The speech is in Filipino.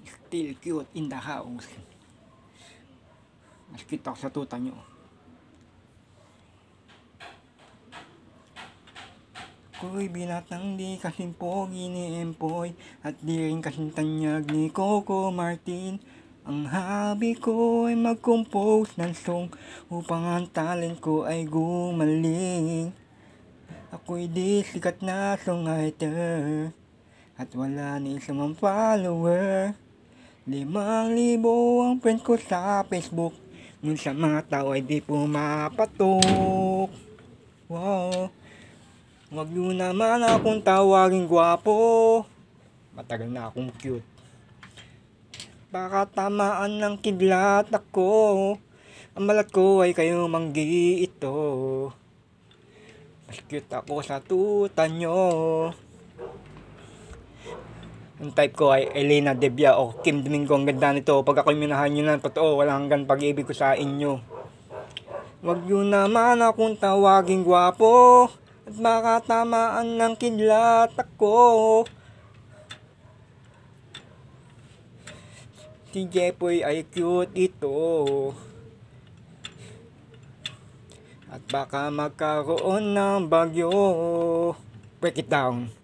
Still cute in the house. Mas cute ako sa tuta nyo. Ako'y binatang di kasing pogi ni Empoy at di rin kasing tanyag ni Coco Martin. Ang hobby ko ay mag-compose ng song upang ang talent ko ay gumaling. Ako'y di sikat na songwriter at wala ni isang mang follower. 5,000 ang friend ko sa Facebook, ngun sa mga tao ay di pumapatok. Wow, wag nyo naman akong tawaging gwapo, matagal na akong cute. Baka tamaan ng kidlat ako, ang balat ko ay kayo manggi ito. Mas cute ako sa tuta nyo. Ang type ko ay Elena Debia o Kim Domingo. Ang ganda nito. Pag ako'y minahan nyo ng totoo, walang hanggan pag-ibig ko sa inyo. Wag nyo naman akong tawaging gwapo at baka tamaan ng kidlat ako. Si Jepoy ay cute ito. At baka magkaroon ng bagyo. Break it down.